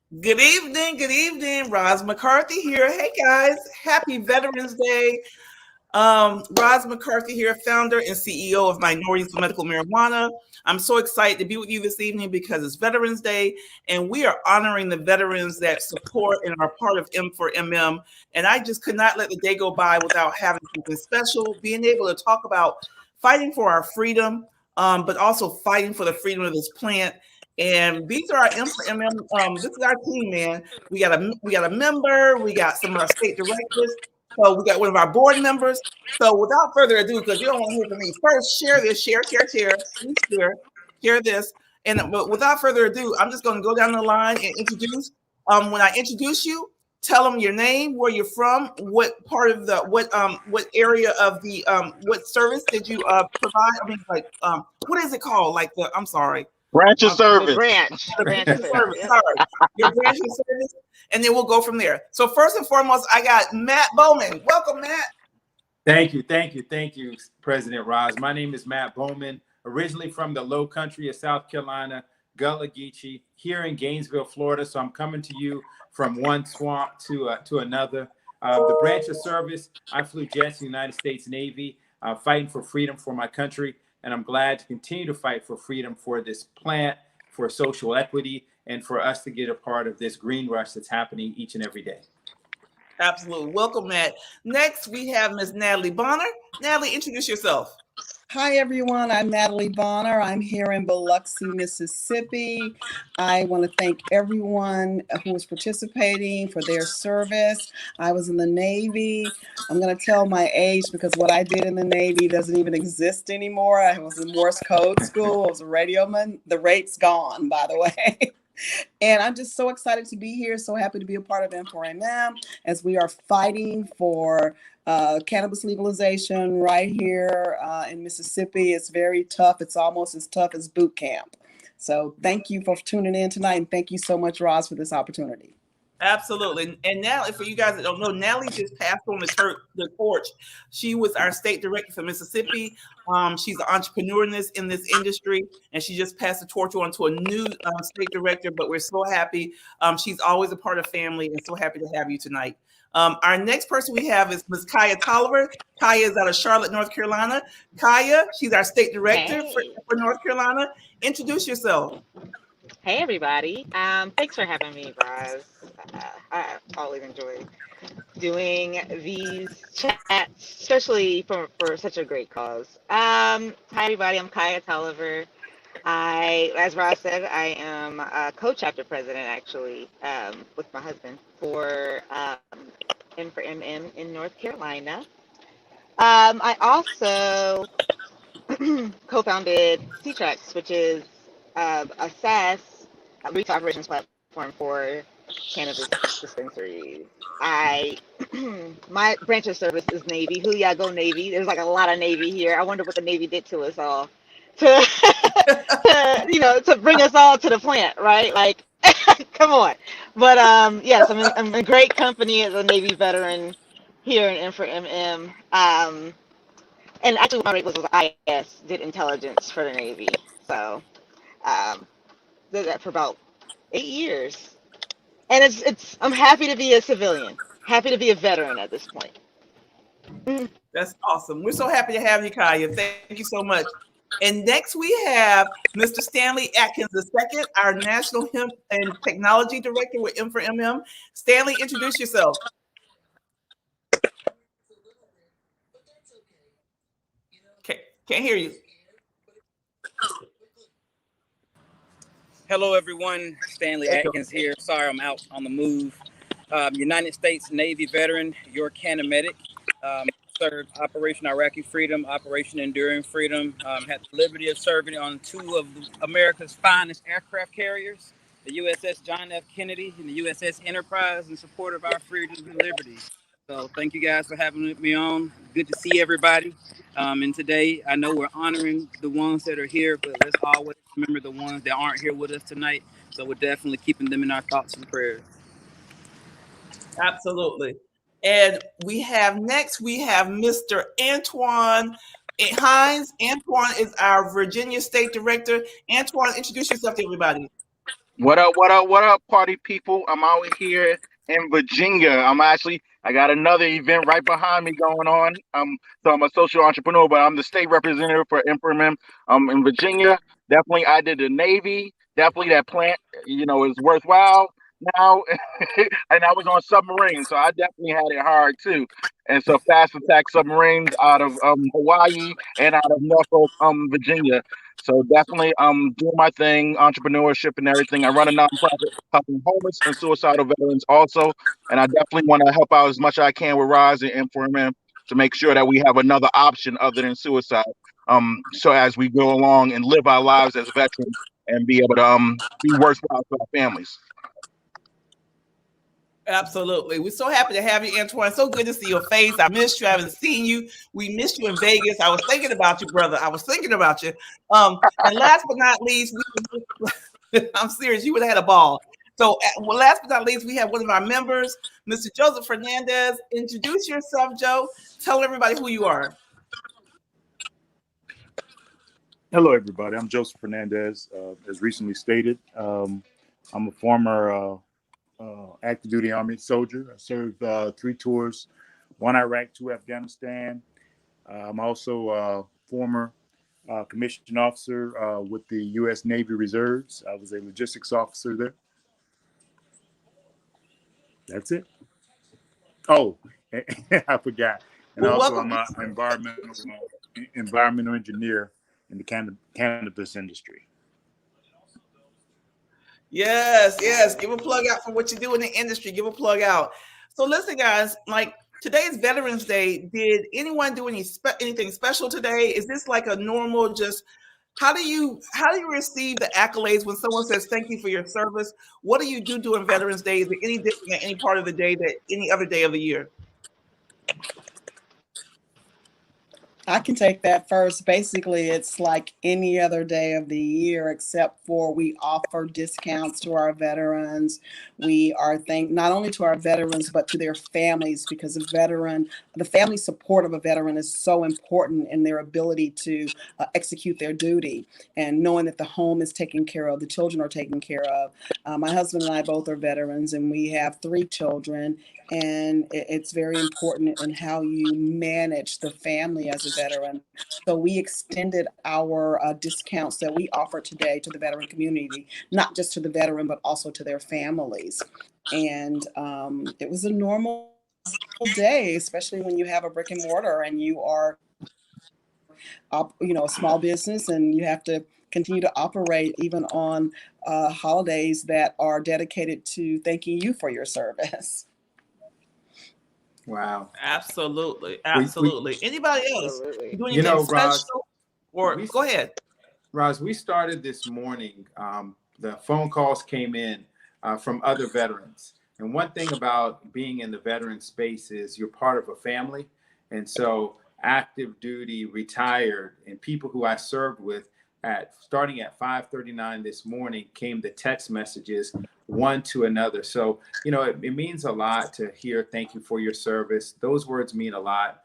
Good evening. Good evening. Roz McCarthy here. Hey guys, happy Veterans Day. Roz McCarthy here, founder and CEO of Minorities for Medical Marijuana. I'm so excited to be with you this evening because it's Veterans Day and we are honoring the veterans that support and are part of M4MM. And I just could not let the day go by without having something special, being able to talk about fighting for our freedom, but also fighting for the freedom of this plant. And these are our M4MM. This is our team, man. We got a member. We got some of our state directors. So we got one of our board members. So without further ado, because you don't want to hear from me, first share this, share, please share this. And but without further ado, I'm just going to go down the line and introduce. When I introduce you, tell them your name, where you're from, what part of the what area of the what service did you provide? I mean, like what is it called? Like the I'm sorry. Branch of The service. branch of service. Yep. Sorry, your branch of service, and then we'll go from there. So first and foremost, I got Matt Bowman. Welcome, Matt. Thank you, President Roz. My name is Matt Bowman, originally from the low country of South Carolina, Gullah Geechee, here in Gainesville, Florida. So I'm coming to you from one swamp to another. The branch of service, I flew jets in the United States Navy, fighting for freedom for my country. And I'm glad to continue to fight for freedom for this plant, for social equity, and for us to get a part of this green rush that's happening each and every day. Absolutely. Welcome, Matt. Next, we have Ms. Natalie Bonner. Natalie, introduce yourself. Hi, everyone. I'm Natalie Bonner. I'm here in Biloxi, Mississippi. I want to thank everyone who was participating for their service. I was in the Navy. I'm going to tell my age because what I did in the Navy doesn't even exist anymore. I was in Morse code school. I was a radioman. The rate's gone, by the way. And I'm just so excited to be here, so happy to be a part of M4MM as we are fighting for cannabis legalization right here in Mississippi. It's very tough. It's almost as tough as boot camp. So thank you for tuning in tonight, and thank you so much, Roz, for this opportunity. Absolutely. And Natalie, for you guys that don't know, Natalie just passed on the torch. She was our state director for Mississippi. She's an entrepreneur in this industry, and she just passed the torch on to a new state director. But we're so happy. She's always a part of family, and so happy to have you tonight. Our next person we have is Ms. Kaya Toliver. Kaya is out of Charlotte, North Carolina. Kaya, she's our state director for North Carolina. Introduce yourself. Hey everybody. Thanks for having me, Roz. I always enjoy doing these chats, especially for such a great cause. Hi everybody, I'm Kaya Toliver. As Roz said, I am a co-chapter president actually, with my husband for M4MM in North Carolina. I also co-founded C-Tracks, which is a SaaS retail operations platform for cannabis dispensaries. My branch of service is Navy. Who y'all go Navy? There's like a lot of Navy here. I wonder what the Navy did to us all to bring us all to the plant, right? Like, come on. But yes, I'm in great company as a Navy veteran here in M4MM. And actually, my rate was IS, did intelligence for the Navy. So did that for about 8 years. And I'm happy to be a civilian, happy to be a veteran at this point. That's awesome. We're so happy to have you, Kaya. Thank you so much. And next we have Mr. Stanley Atkins II, our National Hemp and Technology Director with M4MM. Stanley, introduce yourself. Okay, can't hear you. Hello, everyone. Stanley Atkins here. Sorry, I'm out on the move. United States Navy veteran, your Canamedic. Served Operation Iraqi Freedom, Operation Enduring Freedom. Had the liberty of serving on two of America's finest aircraft carriers, the USS John F. Kennedy and the USS Enterprise, in support of our freedoms and liberties. So thank you guys for having me on. Good to see everybody. And today, I know we're honoring the ones that are here, but let's always remember the ones that aren't here with us tonight. So we're definitely keeping them in our thoughts and prayers. Absolutely. And we have Mr. Antoine Hines. Antoine is our Virginia State Director. Antoine, introduce yourself to everybody. What up, what up, what up, party people? I'm out here in Virginia. I got another event right behind me going on. So I'm a social entrepreneur, but I'm the state representative for M4MM in Virginia. Definitely, I did the Navy. Definitely that plant, is worthwhile now. And I was on submarines, so I definitely had it hard too. And so fast attack submarines out of Hawaii and out of Norfolk, Virginia. So definitely doing my thing, entrepreneurship and everything. I run a nonprofit helping homeless and suicidal veterans also. And I definitely want to help out as much as I can with Rise and M4MM to make sure that we have another option other than suicide. So as we go along and live our lives as veterans and be able to be worthwhile for our families. Absolutely. We're so happy to have you, Antoine. So good to see your face. I missed you. I haven't seen you. We missed you in Vegas. I was thinking about you, brother. I was thinking about you. And last but not least, I'm serious. You would have had a ball. So last but not least, we have one of our members, Mr. Joseph Fernandez. Introduce yourself, Joe. Tell everybody who you are. Hello, everybody. I'm Joseph Fernandez. As recently stated, I'm a former active duty Army soldier. I served 3 tours, 1 Iraq, 2 Afghanistan. I'm also a former commissioned officer with the U.S. Navy Reserves. I was a logistics officer there. That's it. Oh, I forgot. And Well, also, welcome. I'm an environmental engineer in the cannabis industry. Yes. Give a plug out for what you do in the industry. Give a plug out. So listen, guys, like today's Veterans Day. Did anyone do anything special today? Is this like a normal just how do you receive the accolades when someone says thank you for your service? What do you do during Veterans Day? Is it any different than any part of the day that any other day of the year? I can take that first. Basically, it's like any other day of the year, except for we offer discounts to our veterans. We are not only to our veterans, but to their families, because the family support of a veteran is so important in their ability to execute their duty, and knowing that the home is taken care of, the children are taken care of. My husband and I both are veterans, and we have 3 children. And it's very important in how you manage the family as a veteran. So we extended our discounts that we offer today to the veteran community, not just to the veteran, but also to their families. And it was a normal day, especially when you have a brick and mortar and you are, a small business, and you have to continue to operate even on holidays that are dedicated to thanking you for your service. Wow. Absolutely. We Anybody else Absolutely. do anything special? Roz, Or go ahead. Roz, we started this morning. The phone calls came in from other veterans. And one thing about being in the veteran space is you're part of a family. And so active duty, retired, and people who I served with starting at 5:39 this morning came the text messages one to another. So, it means a lot to hear thank you for your service. Those words mean a lot.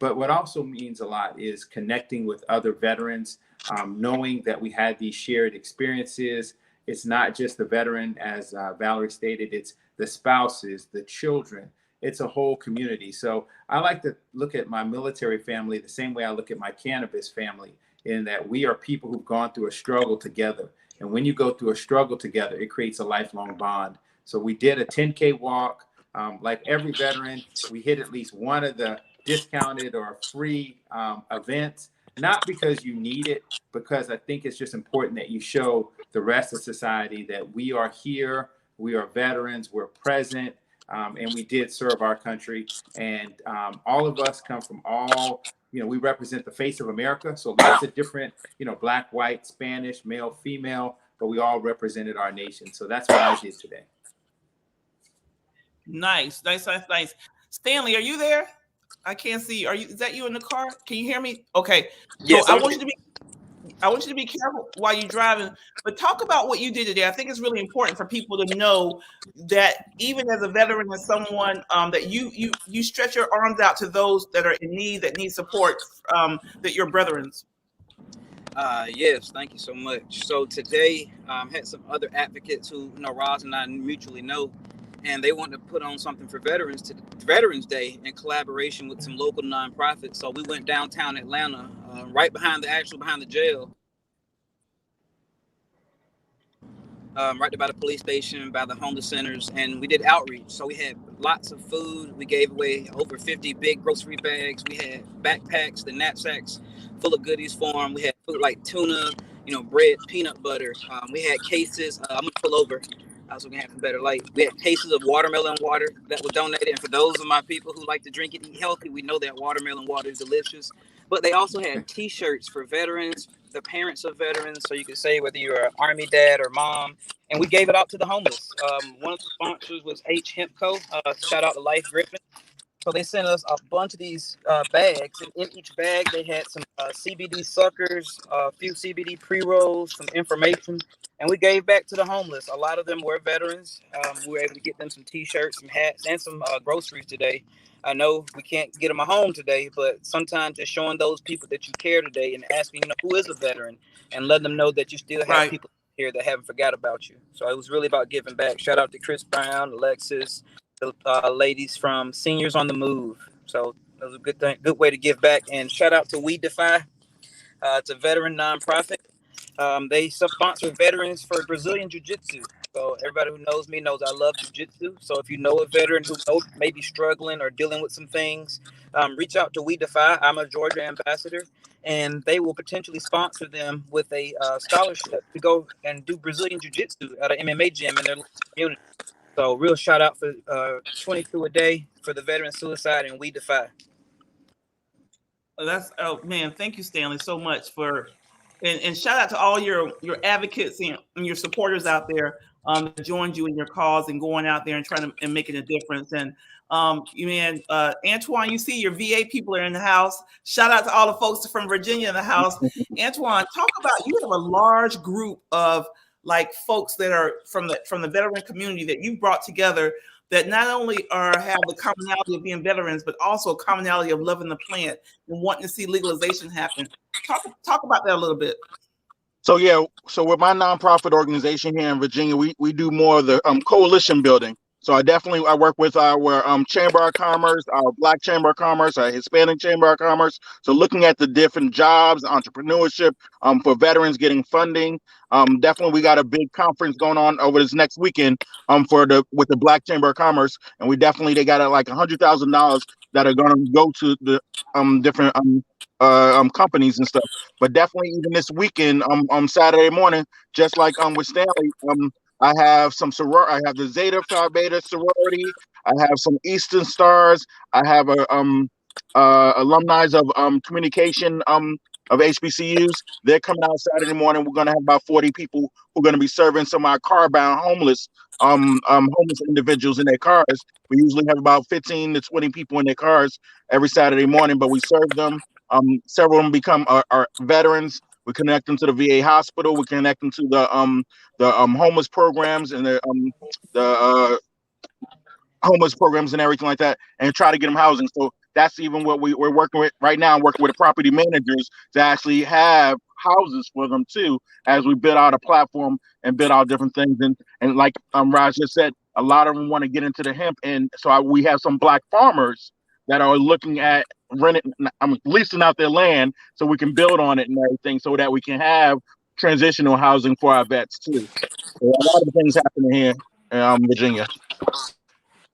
But what also means a lot is connecting with other veterans, knowing that we had these shared experiences. It's not just the veteran, as Valerie stated, it's the spouses, the children. It's a whole community. So I like to look at my military family the same way I look at my cannabis family, in that we are people who've gone through a struggle together. And when you go through a struggle together, it creates a lifelong bond. So we did a 10K walk. Like every veteran, we hit at least one of the discounted or free events, not because you need it, because I think it's just important that you show the rest of society that we are here, we are veterans, we're present, and we did serve our country. And all of us come from we represent the face of America. So lots of different, black, white, Spanish, male, female, but we all represented our nation. So that's what I did today. Nice. Stanley, are you there? I can't see. Is that you in the car? Can you hear me? Okay. Yes, So I want you to be careful while you're driving, but talk about what you did today. I think it's really important for people to know that even as a veteran, as someone that you stretch your arms out to those that are in need, that need support, that your brethrens. Yes, thank you so much. So today, had some other advocates who, Roz and I mutually know, and they wanted to put on something for veterans to Veterans Day in collaboration with some local nonprofits. So we went downtown Atlanta, right behind the jail, right by the police station, by the homeless centers, and we did outreach. So we had lots of food. We gave away over 50 big grocery bags. We had backpacks, the knapsacks full of goodies for them. We had food like tuna, bread, peanut butter. We had cases. I'm gonna pull over. So we can have some better light. We had cases of watermelon water that was donated. And for those of my people who like to drink it, eat healthy, we know that watermelon water is delicious. But they also had T-shirts for veterans, the parents of veterans, so you can say whether you're an Army dad or mom. And we gave it out to the homeless. One of the sponsors was H Hemp Co. Shout out to Life Griffin. So they sent us a bunch of these bags, and in each bag they had some CBD suckers, a few CBD pre-rolls, some information, and we gave back to the homeless. A lot of them were veterans. We were able to get them some T-shirts, some hats, and some groceries today. I know we can't get them a home today, but sometimes just showing those people that you care today and asking, who is a veteran, and letting them know that you still have people here that haven't forgot about you. So it was really about giving back. Shout out to Chris Brown, Alexis, the ladies from Seniors on the Move. So it was a good way to give back. And shout out to We Defy. It's a veteran nonprofit. They sponsor veterans for Brazilian Jiu-Jitsu. So everybody who knows me knows I love Jiu-Jitsu. So if you know a veteran who may be struggling or dealing with some things, reach out to We Defy. I'm a Georgia ambassador, and they will potentially sponsor them with a scholarship to go and do Brazilian Jiu-Jitsu at an MMA gym in their community. So real shout out for 22 a day for the veteran suicide and We Defy. Oh man, thank you, Stanley, so much for and shout out to all your advocates and your supporters out there that joined you in your cause and going out there and trying to and making a difference. And Antoine, you see your VA people are in the house. Shout out to all the folks from Virginia in the house. Antoine, talk about, you have a large group of like folks that are from the veteran community that you brought together that not only have the commonality of being veterans, but also a commonality of loving the plant and wanting to see legalization happen. Talk about that a little bit. So with my nonprofit organization here in Virginia, we do more of the coalition building. So I work with our Chamber of Commerce, our Black Chamber of Commerce, our Hispanic Chamber of Commerce. So looking at the different jobs, entrepreneurship, for veterans getting funding. Definitely we got a big conference going on over this next weekend with the Black Chamber of Commerce, and they got like $100,000 that are going to go to the different companies and stuff. But definitely even this weekend, on Saturday morning, just like with Stanley, I have some I have the Zeta Phi Beta sorority. I have some Eastern Stars. I have alumni of communication of HBCUs. They're coming out Saturday morning. We're gonna have about 40 people who are gonna be serving some of our car-bound homeless individuals in their cars. We usually have about 15 to 20 people in their cars every Saturday morning, but we serve them. Several of them become our veterans. We connect them to the VA hospital. We connect them to the homeless programs and the homeless programs and everything like that, and try to get them housing. So that's even what we're working with right now. I'm working with the property managers to actually have houses for them too, as we build out a platform and build out different things. And like Raj just said, a lot of them want to get into the hemp, and so we have some Black farmers that are looking at leasing out their land so we can build on it and everything, so that we can have transitional housing for our vets too. So a lot of things happening here in Virginia.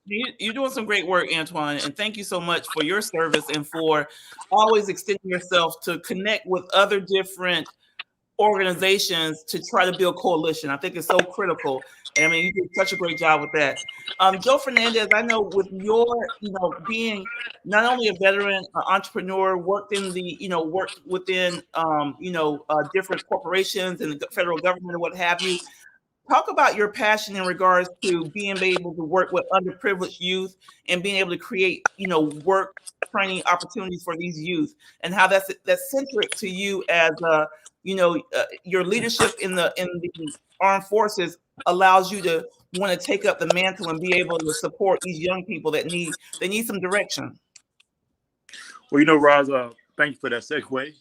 You're doing some great work, Antoine, and thank you so much for your service and for always extending yourself to connect with other different organizations to try to build coalition. I think it's so critical. And I mean, you did such a great job with that. Joe Fernandez, I know with your, being not only a veteran, entrepreneur, worked within, different corporations and the federal government and what have you. Talk about your passion in regards to being able to work with underprivileged youth and being able to create, work training opportunities for these youth, and how that's centric to you as your leadership in the armed forces allows you to want to take up the mantle and be able to support these young people that need some direction. Well, Roz, thank you for that segue.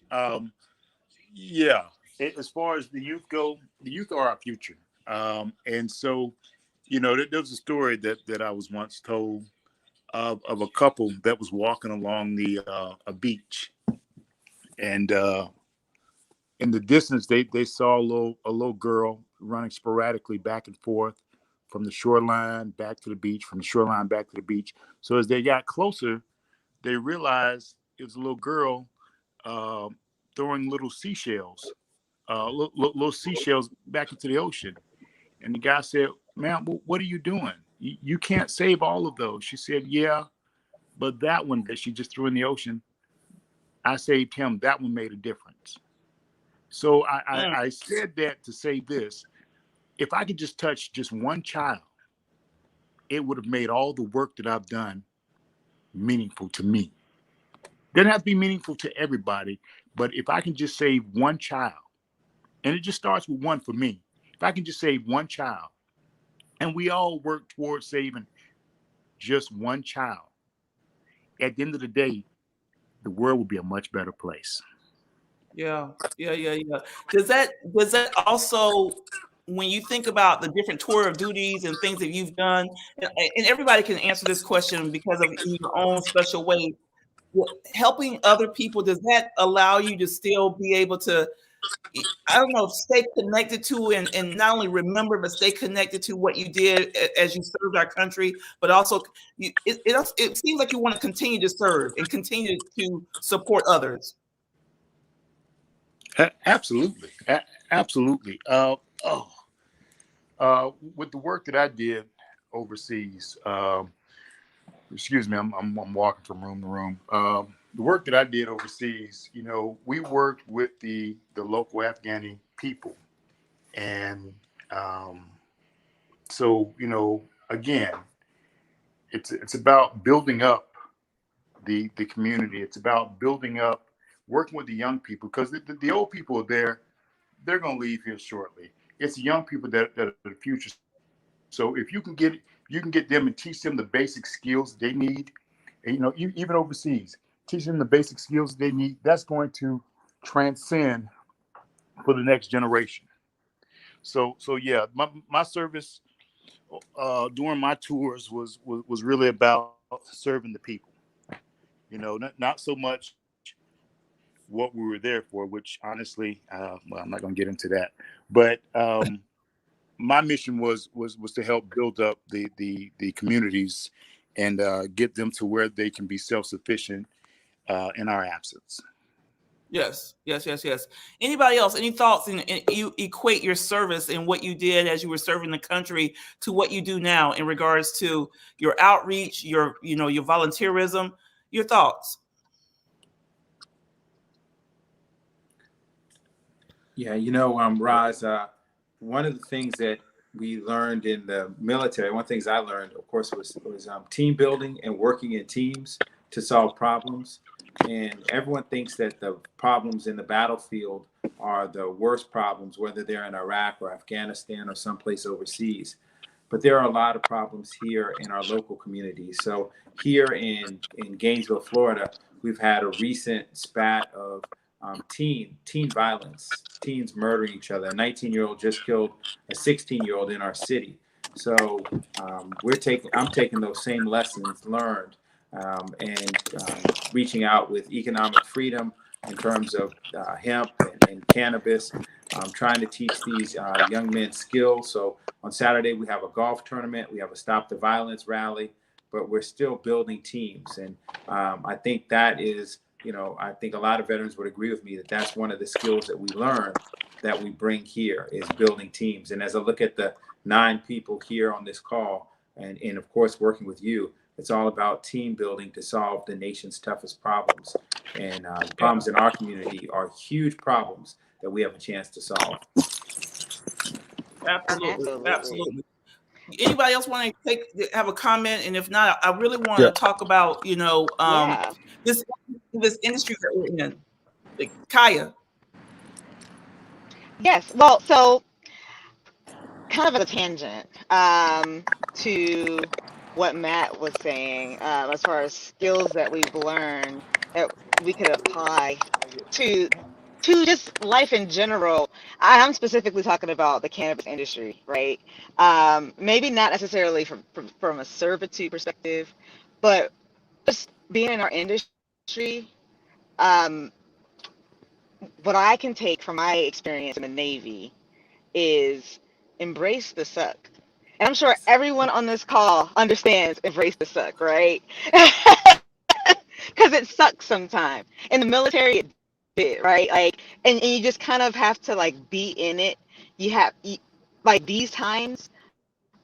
Yeah, as far as the youth go, the youth are our future. And so, there was a story that I was once told of a couple that was walking along a beach, and in the distance they saw a little girl running sporadically back and forth from the shoreline back to the beach, from the shoreline back to the beach. So as they got closer, they realized it was a little girl uh, throwing little seashells, little seashells back into the ocean. And the guy said, "Ma'am, what are you doing? You can't save all of those." She said, "Yeah, but that one that she just threw in the ocean, I saved him. That one made a difference." So I said that to say this: if I could just touch just one child, it would have made all the work that I've done meaningful to me. Doesn't have to be meaningful to everybody, but if I can just save one child, and it just starts with one for me. If I can just save one child, and we all work towards saving just one child, at the end of the day, the world will be a much better place. Yeah. Does that also, when you think about the different tour of duties and things that you've done, and everybody can answer this question because of in your own special way, helping other people, does that allow you to still be able to, I don't know, stay connected to and not only remember, but stay connected to what you did as you served our country, but also it seems like you want to continue to serve and continue to support others. Absolutely. Absolutely. With the work that I did overseas, excuse me, I'm walking from room to room. The work that I did overseas, we worked with the local Afghani people, and so again, it's about building up the community. It's about building up, working with the young people, because the old people are there. They're going to leave here shortly. It's the young people that are the future. So if you can get them and teach them the basic skills they need, and, even overseas, teach them the basic skills they need. That's going to transcend for the next generation. So yeah, my service during my tours was really about serving the people. Not so much what we were there for, which honestly, well, I'm not going to get into that, but my mission was to help build up the communities and get them to where they can be self-sufficient in our absence. Yes. Anybody else? Any thoughts? And you equate your service and what you did as you were serving the country to what you do now in regards to your outreach, your volunteerism, your thoughts? Yeah, Roz, one of the things that we learned in the military, one of the things I learned, of course, was team building and working in teams to solve problems. And everyone thinks that the problems in the battlefield are the worst problems, whether they're in Iraq or Afghanistan or someplace overseas. But there are a lot of problems here in our local communities. So here in Gainesville, Florida, we've had a recent spat of teen violence, teens murdering each other. A 19-year-old just killed a 16-year-old in our city. So I'm taking those same lessons learned and reaching out with economic freedom in terms of hemp and cannabis, trying to teach these young men skills. So on Saturday, we have a golf tournament. We have a Stop the Violence rally, but we're still building teams. And I think that is, I think a lot of veterans would agree with me that that's one of the skills that we learn that we bring here is building teams. And as I look at the 9 people here on this call, and of course, working with you, it's all about team building to solve the nation's toughest problems. And the problems in our community are huge problems that we have a chance to solve. Absolutely. Anybody else want to have a comment? And if not, I really want to talk about this industry that we're in. Like, Kaya. Yes. Well, so kind of a tangent to what Matt was saying as far as skills that we've learned that we could apply to to just life in general. I'm specifically talking about the cannabis industry, right? Maybe not necessarily from a servitude perspective, but just being in our industry. Um, what I can take from my experience in the Navy is embrace the suck. And I'm sure everyone on this call understands embrace the suck, right? Because it sucks sometimes. In the military, it did, right? Like, and you just kind of have to like be in it. Like these times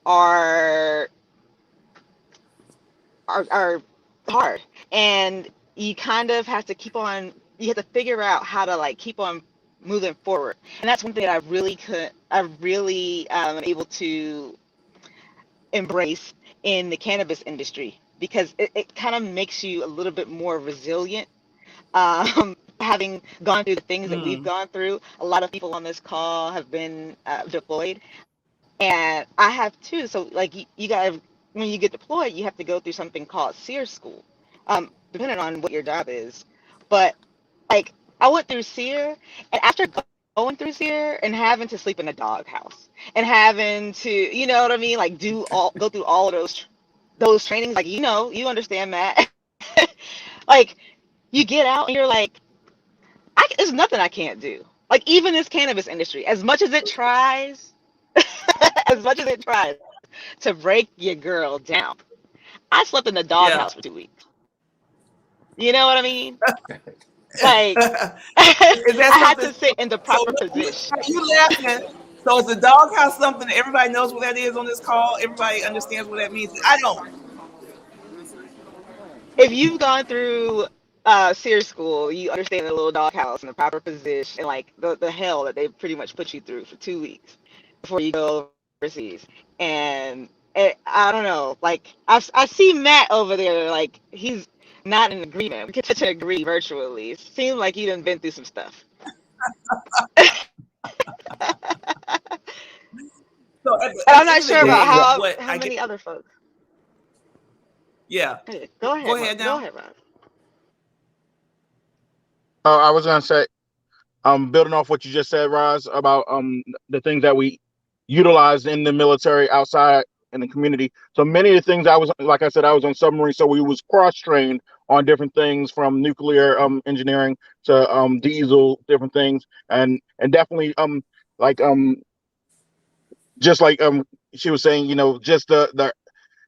are are hard, and you kind of have to keep on. You have to figure out how to like keep on moving forward, and that's one thing that I really am able to embrace in the cannabis industry because it kind of makes you a little bit more resilient. Having gone through the things that we've gone through, a lot of people on this call have been deployed, and I have too. So like you got when you get deployed, you have to go through something called SEER school, depending on what your job is. But like I went through SEER, and after going through SEER and having to sleep in a doghouse and having to, you know what I mean, like go through all of those trainings, like you understand that, like you get out and you're like, there's nothing I can't do. Like even this cannabis industry, as much as it tries, as much as it tries to break your girl down, I slept in the Yeah. doghouse for 2 weeks. You know what I mean? Like Is that I had something? to sit in the proper So position. you laughing? So is the doghouse something that everybody knows what that is on this call? Everybody understands what that means. I don't. If you've gone through SEER school, you understand the little doghouse and the proper position and like the hell that they pretty much put you through for 2 weeks before you go overseas. And I don't know, like I see Matt over there, like he's not in agreement. We can agree virtually. It seems like you done been through some stuff. So And I'm not end of the sure about day, Yeah. what how I get, many other folks. yeah. Go ahead, Go ahead Go now. ahead, Rob. I was gonna say, building off what you just said, Roz, about the things that we utilized in the military outside in the community. So many of the things like I said, I was on submarine, so we was cross trained on different things from nuclear engineering to diesel, different things, and definitely like just like she was saying, just the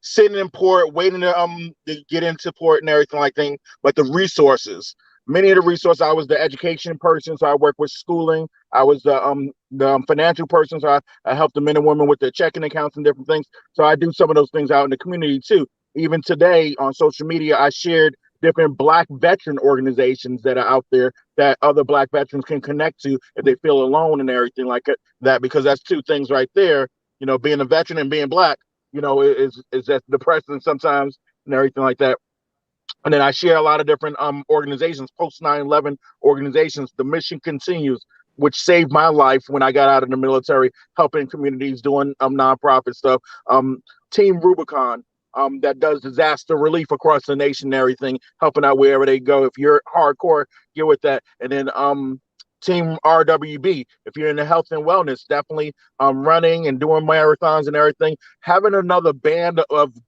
sitting in port, waiting to get into port and everything like that. But the resources, many of the resources, I was the education person, so I work with schooling. I was the financial person, so I help the men and women with their checking accounts and different things. So I do some of those things out in the community too. Even today on social media, I shared different Black veteran organizations that are out there that other Black veterans can connect to if they feel alone and everything like that, because that's two things right there. Being a veteran and being Black, is that depressing sometimes and everything like that. And then I share a lot of different organizations, post 9/11 organizations. The mission continues, which saved my life when I got out of the military, helping communities, doing nonprofit stuff. Team Rubicon, that does disaster relief across the nation and everything, helping out wherever they go. If you're hardcore, get with that. And then Team RWB, if you're in the health and wellness, definitely running and doing marathons and everything. Having another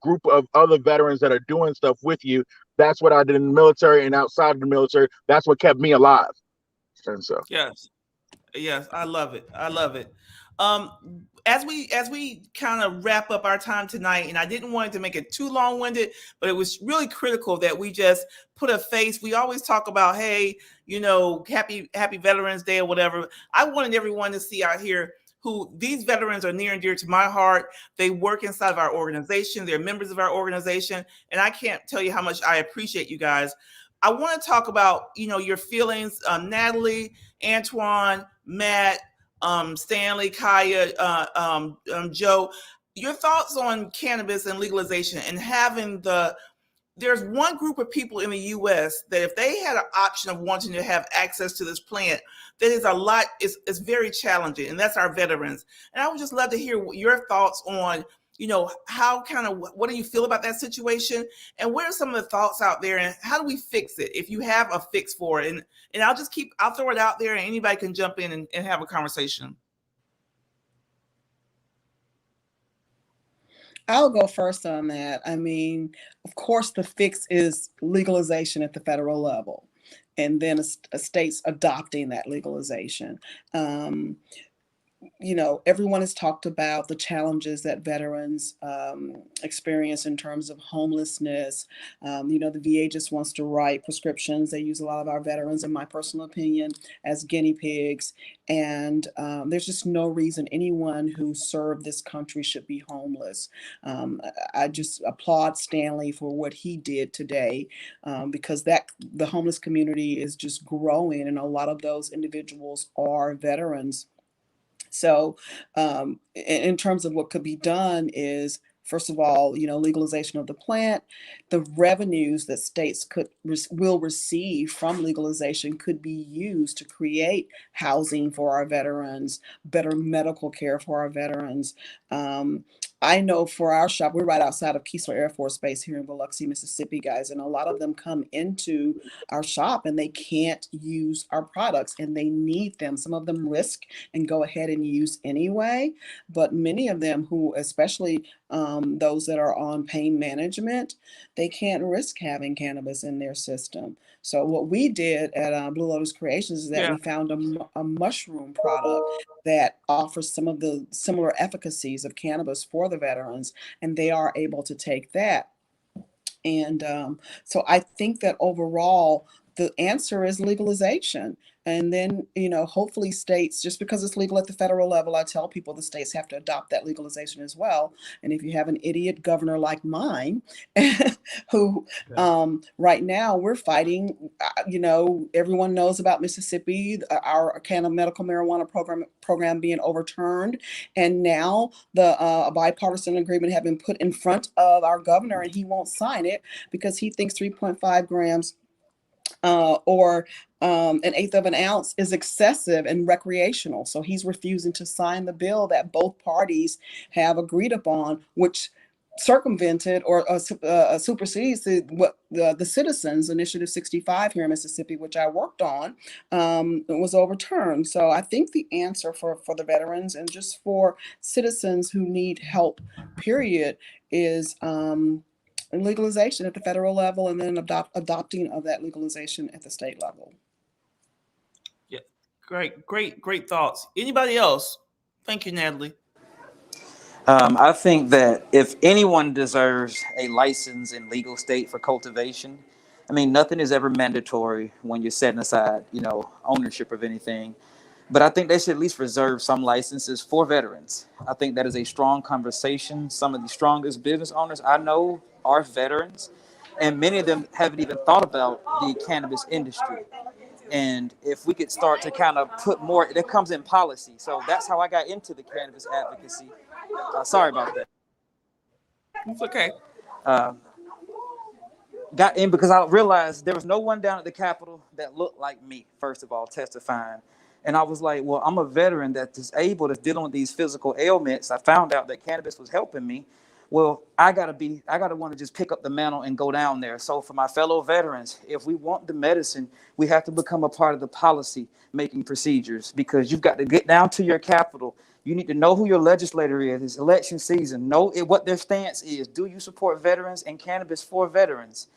group of other veterans that are doing stuff with you. That's what I did in the military and outside of the military. That's what kept me alive. And so, Yes. Yes, I love it. I love it. As we kind of wrap up our time tonight, and I didn't want to make it too long-winded, but it was really critical that we just put a face. We always talk about, hey, happy Veterans Day or whatever. I wanted everyone to see out here who these veterans are near and dear to my heart. They work inside of our organization. They're members of our organization, and I can't tell you how much I appreciate you guys. I want to talk about, your feelings, Natalie, Antoine, Matt, Stanley, Kaya, Joe, your thoughts on cannabis and legalization and having there's one group of people in the U.S. that if they had an option of wanting to have access to this plant, that is it's very challenging, and that's our veterans. And I would just love to hear your thoughts on how what do you feel about that situation? And what are some of the thoughts out there, and how do we fix it? If you have a fix for it, and I'll throw it out there, and anybody can jump in and have a conversation. I'll go first on that. I mean, of course, the fix is legalization at the federal level, and then a states adopting that legalization. Everyone has talked about the challenges that veterans experience in terms of homelessness. The VA just wants to write prescriptions. They use a lot of our veterans, in my personal opinion, as guinea pigs. And there's just no reason anyone who served this country should be homeless. I just applaud Stanley for what he did today, because the homeless community is just growing, and a lot of those individuals are veterans. So in terms of what could be done is, first of all, legalization of the plant. The revenues that states will receive from legalization could be used to create housing for our veterans, better medical care for our veterans. I know for our shop, we're right outside of Keesler Air Force Base here in Biloxi, Mississippi, guys, and a lot of them come into our shop and they can't use our products and they need them. Some of them risk and go ahead and use anyway, but many of them who, especially those that are on pain management, they can't risk having cannabis in their system. So what we did at Blue Lotus Creations is that we found a mushroom product that offers some of the similar efficacies of cannabis for the veterans, and they are able to take that. And so I think that overall, the answer is legalization. And then, hopefully states, just because it's legal at the federal level, I tell people the states have to adopt that legalization as well. And if you have an idiot governor like mine, who right now we're fighting, everyone knows about Mississippi, our medical marijuana program being overturned. And now a bipartisan agreement have been put in front of our governor, and he won't sign it because he thinks 3.5 grams or an eighth of an ounce is excessive and recreational. So he's refusing to sign the bill that both parties have agreed upon, which circumvented or supersedes what the Citizens Initiative 65 here in Mississippi, which I worked on, was overturned. So I think the answer for the veterans and just for citizens who need help, period, is legalization at the federal level, and then adopting of that legalization at the state level. Yeah, great thoughts. Anybody else? Thank you, Natalie. I think that if anyone deserves a license in legal state for cultivation, I mean, nothing is ever mandatory when you're setting aside, ownership of anything. But I think they should at least reserve some licenses for veterans. I think that is a strong conversation. Some of the strongest business owners I know are veterans, and many of them haven't even thought about the cannabis industry. And if we could start to kind of put more, that comes in policy. So that's how I got into the cannabis advocacy. Sorry about that. It's okay. Got in because I realized there was no one down at the Capitol that looked like me, first of all, testifying. And I was like, well, I'm a veteran that's disabled, that's dealing with these physical ailments. I found out that cannabis was helping me. Well, I gotta want to just pick up the mantle and go down there. So for my fellow veterans, if we want the medicine, we have to become a part of the policy making procedures, because you've got to get down to your Capitol. You need to know who your legislator is. It's election season. Know what their stance is. Do you support veterans and cannabis for veterans?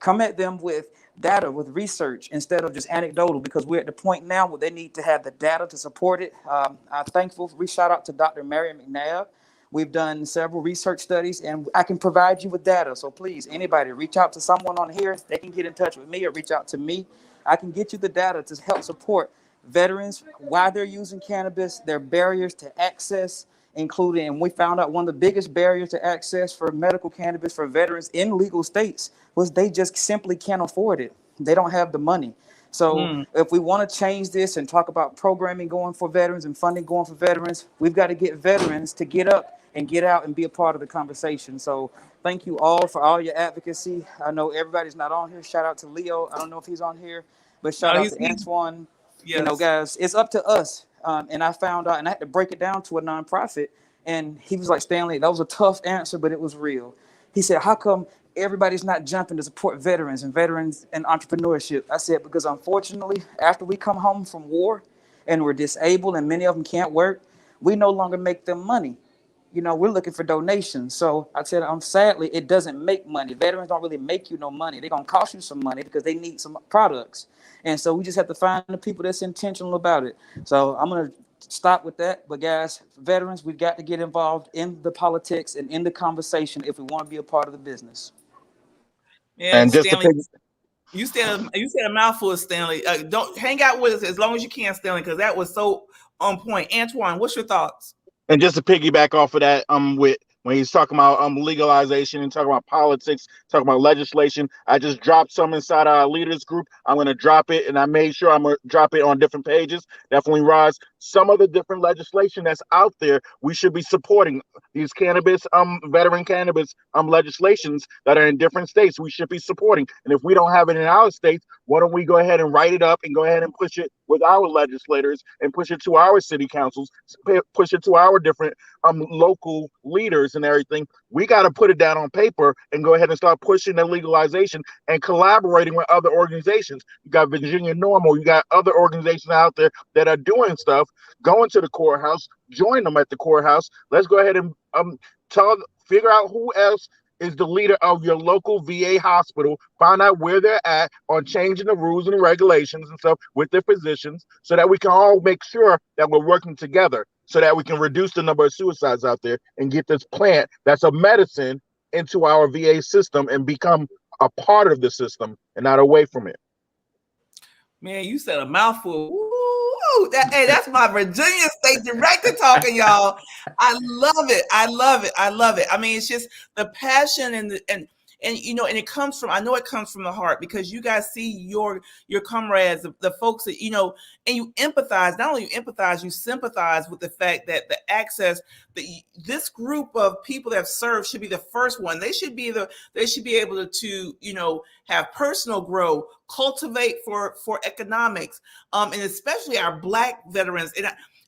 Come at them with data, with research, instead of just anecdotal, because we're at the point now where they need to have the data to support it. I'm thankful. We shout out to Dr. Mary McNabb. We've done several research studies, and I can provide you with data. So please, anybody, reach out to someone on here. They can get in touch with me or reach out to me. I can get you the data to help support veterans, why they're using cannabis, their barriers to access, including, and we found out one of the biggest barriers to access for medical cannabis for veterans in legal states was they just simply can't afford it. They don't have the money. So if we want to change this and talk about programming going for veterans and funding going for veterans, we've got to get veterans to get up and get out and be a part of the conversation. So thank you all for all your advocacy. I know everybody's not on here. Shout out to Leo. I don't know if he's on here, but shout out to Antoine. Yes. Guys, it's up to us. And I found out, and I had to break it down to a nonprofit. And he was like, Stanley, that was a tough answer, but it was real. He said, how come everybody's not jumping to support veterans and entrepreneurship? I said, because unfortunately, after we come home from war and we're disabled and many of them can't work, we no longer make them money. We're looking for donations. So I said, sadly, it doesn't make money. Veterans don't really make you no money. They're going to cost you some money because they need some products. And so we just have to find the people that's intentional about it. So I'm going to stop with that. But guys, veterans, we've got to get involved in the politics and in the conversation if we want to be a part of the business. Yeah, And just Stanley, to you said a mouthful, Stanley. Don't hang out with us as long as you can, Stanley, because that was so on point. Antoine, what's your thoughts? And just to piggyback off of that, with when he's talking about legalization and talking about politics, talking about legislation, I just dropped some inside our leaders group. I'm going to drop it, and I made sure I'm going to drop it on different pages. Definitely, Roz, some of the different legislation that's out there, we should be supporting these cannabis, veteran cannabis legislations that are in different states. We should be supporting, and if we don't have it in our states, why don't we go ahead and write it up and go ahead and push it with our legislators and push it to our city councils, push it to our different local leaders and everything. We got to put it down on paper and go ahead and start pushing the legalization and collaborating with other organizations. You got Virginia Normal, you got other organizations out there that are doing stuff. Going to the courthouse, join them at the courthouse. Let's go ahead and figure out who else is the leader of your local VA hospital, find out where they're at on changing the rules and regulations and stuff with their physicians so that we can all make sure that we're working together so that we can reduce the number of suicides out there and get this plant that's a medicine into our VA system and become a part of the system and not away from it. Man, you said a mouthful. Woo! That's my Virginia State Director talking, y'all. I love it. I love it. I love it. I mean, it's just the passion and it comes from, I know it comes from the heart because you guys see your comrades, the folks that, and you empathize, not only you empathize, you sympathize with the fact that the access, this group of people that have served should be the first one. They should be able to, have personal growth, cultivate for economics, and especially our Black veterans.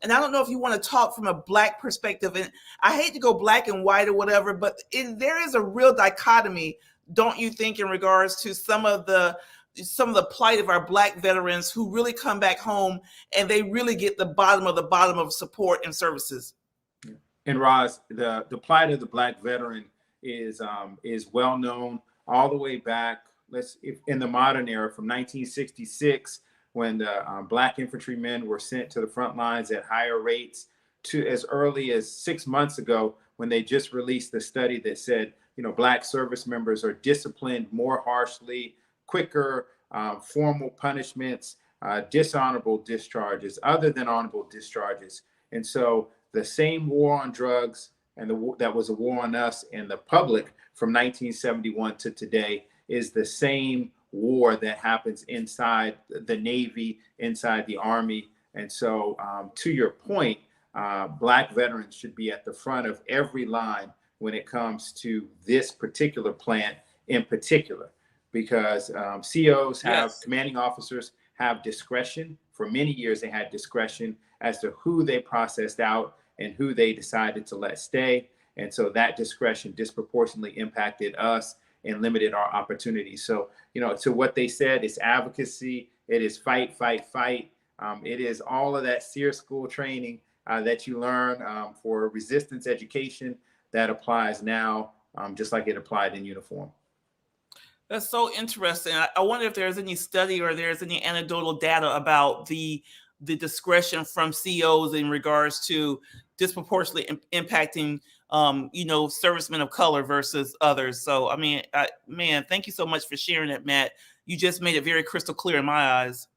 And I don't know if you want to talk from a Black perspective, and I hate to go black and white or whatever, but there is a real dichotomy, don't you think, in regards to some of the plight of our Black veterans who really come back home and they really get the bottom of support and services. And Roz, the plight of the Black veteran is well known all the way back. In the modern era, from 1966. When the Black infantrymen were sent to the front lines at higher rates, to as early as 6 months ago, when they just released the study that said, Black service members are disciplined more harshly, quicker, formal punishments, dishonorable discharges, other than honorable discharges. And so the same war on drugs that was a war on us and the public from 1971 to today is the same war that happens inside the Navy, inside the Army. And so to your point, Black veterans should be at the front of every line when it comes to this particular plant in particular, because COs commanding officers have discretion. For many years, they had discretion as to who they processed out and who they decided to let stay. And so that discretion disproportionately impacted us and limited our opportunities. So, to what they said, it's advocacy, it is fight, fight, fight. It is all of that SEER school training that you learn for resistance education that applies now, just like it applied in uniform. That's so interesting. I wonder if there's any study or there's any anecdotal data about the discretion from COs in regards to disproportionately impacting servicemen of color versus others. So, I mean, man, thank you so much for sharing that, Matt. You just made it very crystal clear in my eyes.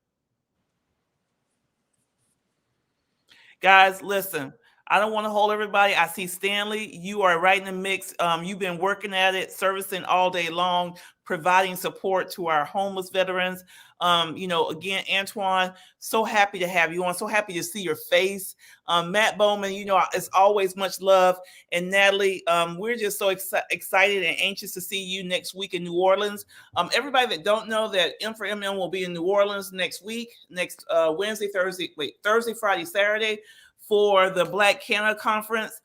Guys, listen, I don't want to hold everybody. I see Stanley, you are right in the mix. You've been working at it, servicing all day long, providing support to our homeless veterans. Again, Antoine, so happy to have you on. So happy to see your face. Matt Bowman, it's always much love. And Natalie, we're just so excited and anxious to see you next week in New Orleans. Everybody that don't know that M4MM will be in New Orleans next week, next Thursday, Friday, Saturday, for the Black Canada Conference.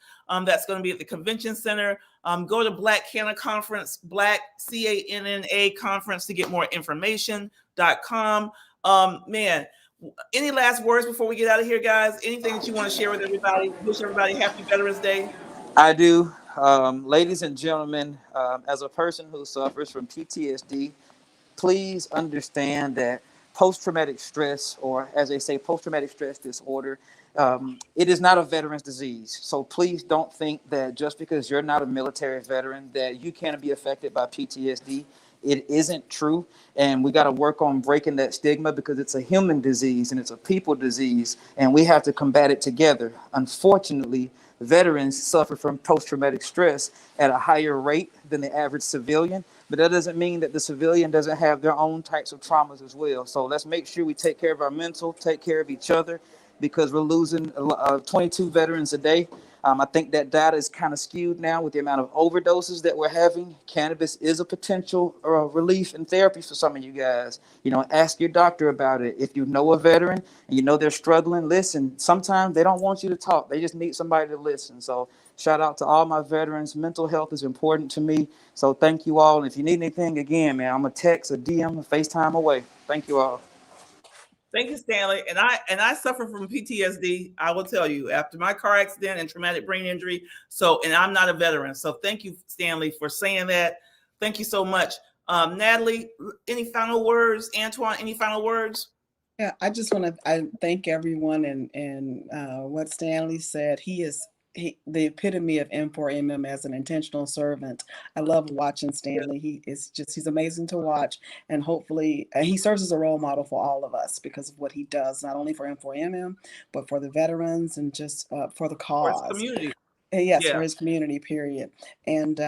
That's going to be at the Convention Center. Go to Black Canada Conference, Black CANNA Conference to get more information.com. Man, any last words before we get out of here, guys? Anything that you want to share with everybody? Wish everybody happy Veterans Day. I do. Ladies and gentlemen, as a person who suffers from PTSD, please understand that post-traumatic stress, or as they say, post-traumatic stress disorder, it is not a veteran's disease. So please don't think that just because you're not a military veteran that you can't be affected by PTSD. It isn't true. And we got to work on breaking that stigma, because it's a human disease and it's a people disease, and we have to combat it together. Unfortunately, veterans suffer from post-traumatic stress at a higher rate than the average civilian, but that doesn't mean that the civilian doesn't have their own types of traumas as well. So let's make sure we take care of our mental, take care of each other, because we're losing 22 veterans a day. I think that data is kind of skewed now with the amount of overdoses that we're having. Cannabis is a potential relief and therapy for some of you guys. You know, ask your doctor about it. If you know a veteran and you know they're struggling, listen. Sometimes they don't want you to talk. They just need somebody to listen. So shout out to all my veterans. Mental health is important to me. So thank you all. And if you need anything, again, man, I'm a text, a DM, a FaceTime away. Thank you all. Thank you, Stanley. And I suffer from PTSD. I will tell you, after my car accident and traumatic brain injury. And I'm not a veteran. So thank you, Stanley, for saying that. Thank you so much. Natalie, any final words? Antoine, any final words? Yeah, I just want to thank everyone, and what Stanley said. He is the epitome of M4MM as an intentional servant. I love watching Stanley. He's amazing to watch, and hopefully he serves as a role model for all of us because of what he does, not only for M4MM, but for the veterans and just for the cause. For his community. Yes, yeah. For his community, period. And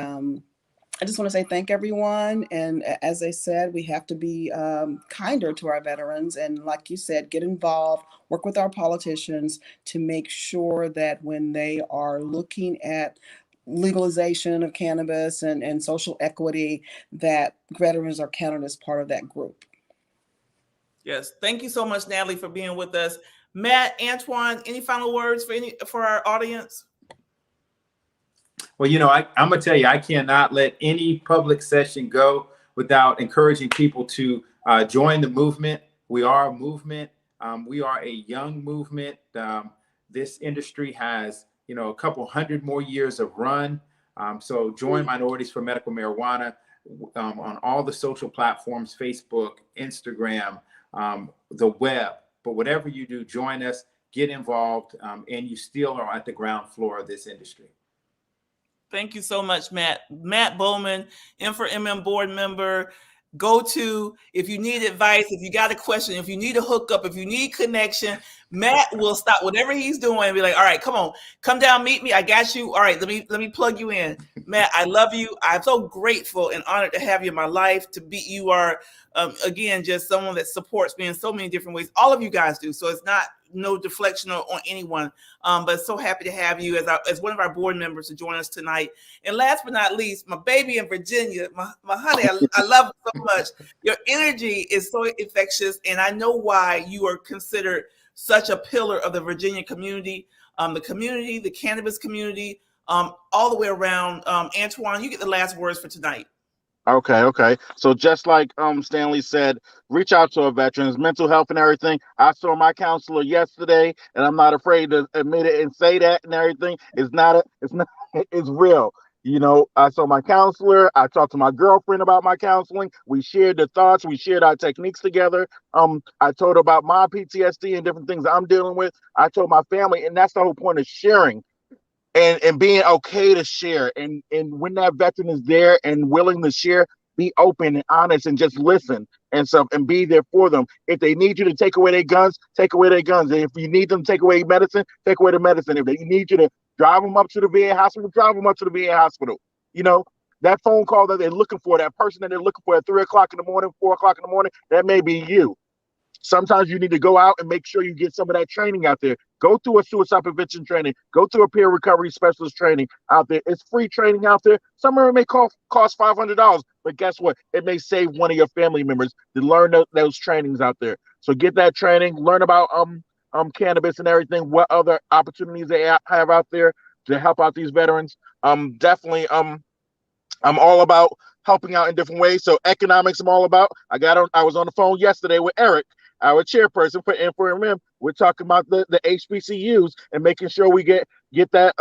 I just want to say thank everyone. And as I said, we have to be kinder to our veterans. And like you said, get involved, work with our politicians to make sure that when they are looking at legalization of cannabis and social equity, that veterans are counted as part of that group. Yes. Thank you so much, Natalie, for being with us. Matt, Antoine, any final words for our audience? Well, you know, I'm going to tell you, I cannot let any public session go without encouraging people to join the movement. We are a movement. We are a young movement. This industry has, you know, a couple hundred more years of run. So join Minorities for Medical Marijuana on all the social platforms, Facebook, Instagram, the web. But whatever you do, join us, get involved, and you still are at the ground floor of this industry. Thank you so much, Matt. Matt Bowman, M4MM board member. Go to, if you need advice, if you got a question, if you need a hookup, if you need connection, Matt will stop whatever he's doing and be like, all right, come down, meet me. I got you. All right, let me plug you in. Matt, I love you. I'm so grateful and honored to have you in my life. You are, again, just someone that supports me in so many different ways. All of you guys do. So it's not no deflection on anyone, but so happy to have you as one of our board members to join us tonight. And last but not least, my baby in Virginia, my honey, I love it so much. Your energy is so infectious, and I know why you are considered such a pillar of the Virginia community, the cannabis community, all the way around. Antoine, you get the last words for tonight. Okay. So just like Stanley said, reach out to our veterans, mental health and everything. I saw my counselor yesterday, and I'm not afraid to admit it and say that and everything. It's real. You know, I saw my counselor. I talked to my girlfriend about my counseling. We shared the thoughts. We shared our techniques together. I told her about my PTSD and different things I'm dealing with. I told my family, and that's the whole point of sharing. And being okay to share, and when that veteran is there and willing to share, be open and honest and just listen and stuff and be there for them. If they need you to take away their guns, take away their guns. And if you need them to take away medicine, take away the medicine. If they need you to drive them up to the VA hospital, drive them up to the VA hospital. You know, that phone call that they're looking for, that person that they're looking for at 3 o'clock in the morning, 4 o'clock in the morning, that may be you. Sometimes you need to go out and make sure you get some of that training out there. Go through a suicide prevention training. Go through a peer recovery specialist training out there. It's free training out there. Some of it may cost $500, but guess what? It may save one of your family members to learn those trainings out there. So get that training. Learn about cannabis and everything, what other opportunities they have out there to help out these veterans. Definitely, I'm all about helping out in different ways. So economics, I'm all about. I was on the phone yesterday with Eric, our chairperson for M4MM. We're talking about the HBCUs and making sure we get that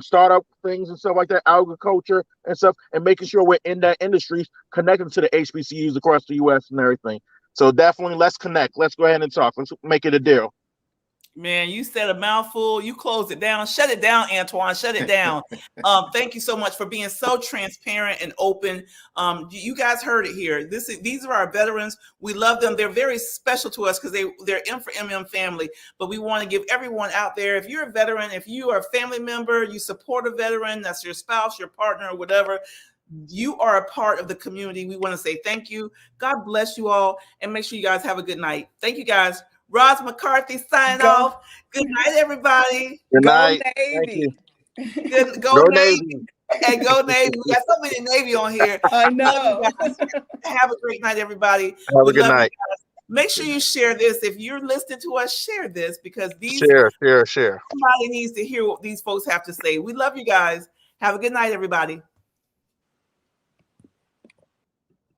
startup things and stuff like that, agriculture and stuff, and making sure we're in that industry, connecting to the HBCUs across the U.S. and everything. So definitely, let's connect. Let's go ahead and talk. Let's make it a deal. Man, you said a mouthful. You closed it down. Shut it down, Antoine. Shut it down. Thank you so much for being so transparent and open. You guys heard it here. These are our veterans. We love them. They're very special to us because they're M4MM family. But we want to give everyone out there, if you're a veteran, if you are a family member, you support a veteran, that's your spouse, your partner, or whatever, you are a part of the community. We want to say thank you. God bless you all, and make sure you guys have a good night. Thank you, guys. Roz McCarthy signing off. Good night, everybody. Good night. Go Navy. Good, go Navy. And go Navy. We got so many Navy on here. I know. Have a great night, everybody. Have a good night. Make sure you share this. If you're listening to us, share this, because share. Somebody needs to hear what these folks have to say. We love you guys. Have a good night, everybody.